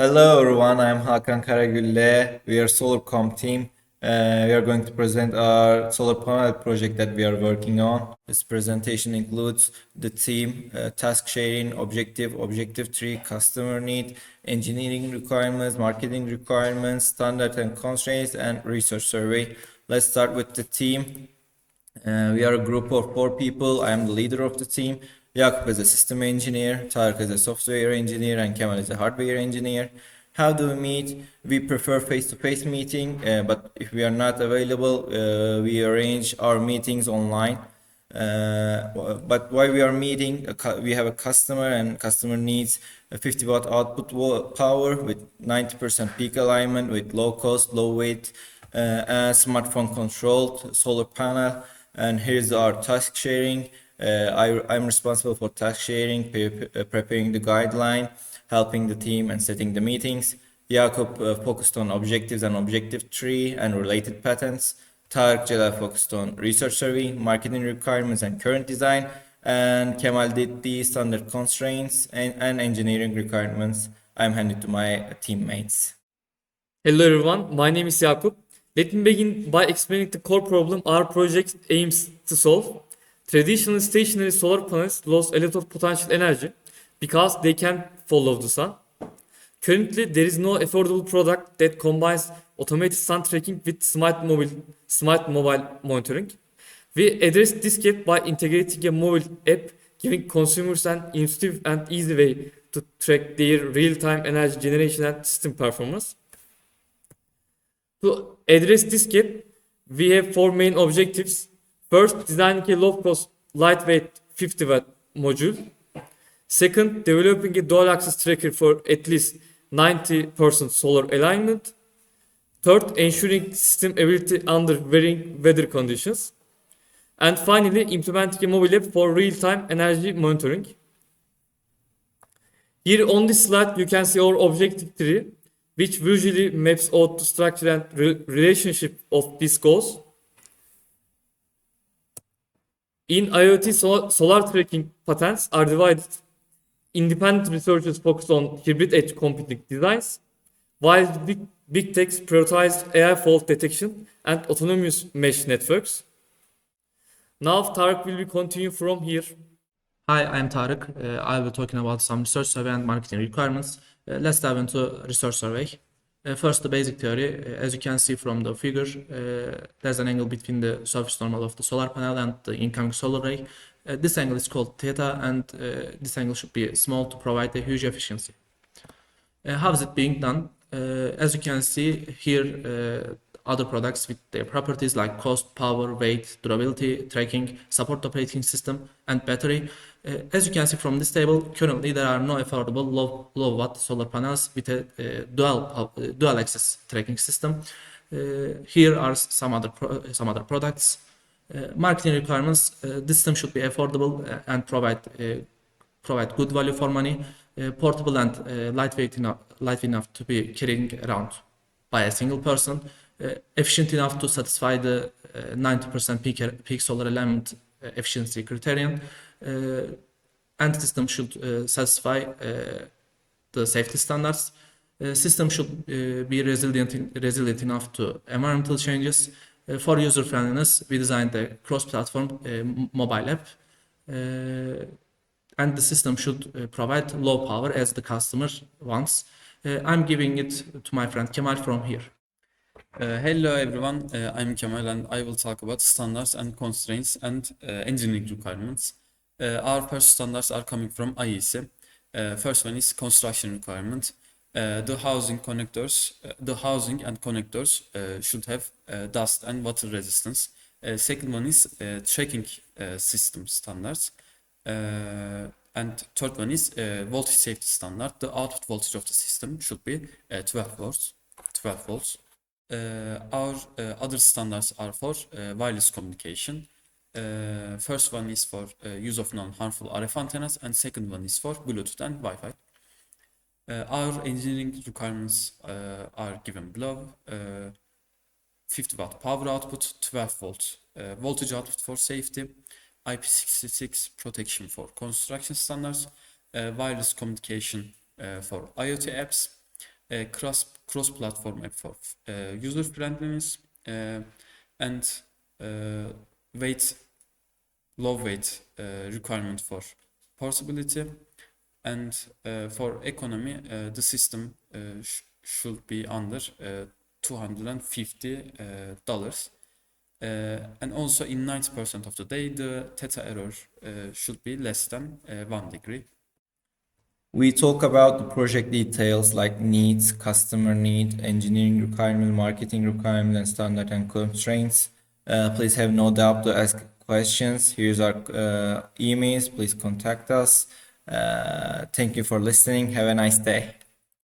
Hello everyone, I'm Hakan Karagülle. We are Solar.com team. We are going to present our solar panel project that we are working on. This presentation includes the team, task sharing, objective tree, customer need, engineering requirements, marketing requirements, standard and constraints, and research survey. Let's start with the team. We are a group of 4 people. I am the leader of the team. Yakup is a system engineer, Tarık is a software engineer, and Kemal is a hardware engineer. How do we meet? We prefer face-to-face meeting, but if we are not available, we arrange our meetings online. But while we are meeting, we have a customer, and customer needs a 50 watt output power with 90% peak alignment, with low cost, low weight, and smartphone controlled solar panel. And here's our task sharing. I'm responsible for task sharing, preparing the guideline, helping the team, and setting the meetings. Jakob focused on objectives and objective tree and related patterns. Tarık Celal focused on research survey, marketing requirements, and current design. And Kemal did the standard constraints and engineering requirements. I'm handed to my teammates. Hello everyone, my name is Yakup. Let me begin by explaining the core problem our project aims to solve. Traditional stationary solar panels lose a lot of potential energy because they can't follow the sun. Currently, there is no affordable product that combines automated sun tracking with smart mobile monitoring. We address this gap by integrating a mobile app, giving consumers an intuitive and easy way to track their real-time energy generation and system performance. To address this gap, we have 4 main objectives. First, designing a low-cost, lightweight 50-watt module. Second, developing a dual-axis tracker for at least 90% solar alignment. Third, ensuring system ability under varying weather conditions. And finally, implementing a mobile app for real-time energy monitoring. Here on this slide, you can see our objective tree, which visually maps out the structure and relationship of these goals. In IoT, solar tracking patents are divided. Independent researchers focus on hybrid edge computing designs, while big techs prioritize AI fault detection and autonomous mesh networks. Now Tarık will be continue from here. Hi, I'm Tarık. I'll be talking about some research survey and marketing requirements. Let's dive into research survey. First, the basic theory. As you can see from the figure, there's an angle between the surface normal of the solar panel and the incoming solar ray. This angle is called theta, and this angle should be small to provide a huge efficiency. How is it being done? As you can see here, other products with their properties like cost, power, weight, durability, tracking, support operating system, and battery. As you can see from this table, currently there are no affordable low watt solar panels with a dual axis tracking system. Here are some other products. Marketing requirements. This system should be affordable and provide good value for money, portable and lightweight enough to be carrying around by a single person, efficient enough to satisfy the 90% peak solar alignment efficiency criterion, and the system should satisfy the safety standards. System should be resilient enough to environmental changes. For user friendliness, we designed a cross-platform mobile app, and the system should provide low power as the customer wants. I'm giving it to my friend Kemal from here. Hello everyone, I'm Kemal and I will talk about standards and constraints and engineering requirements. Our first standards are coming from IEC. First one is construction requirement. The housing and connectors should have dust and water resistance. Second one is tracking system standards. And third one is voltage safety standard. The output voltage of the system should be 12 volts. Our other standards are for wireless communication. First one is for use of non-harmful RF antennas, and second one is for Bluetooth and Wi-Fi. Our engineering requirements are given below. 50 watt power output, 12 volt voltage output for safety, IP66 protection for construction standards, wireless communication for IoT apps, cross-platform app for user friendliness, and low weight requirement for portability, and for economy, the system should be under $250. And also in 90% of the day, the theta error should be less than 1 degree. We talk about the project details like needs, customer need, engineering requirement, marketing requirement, and standard and constraints. Please have no doubt to ask questions. Here's our emails. Please contact us. Thank you for listening. Have a nice day.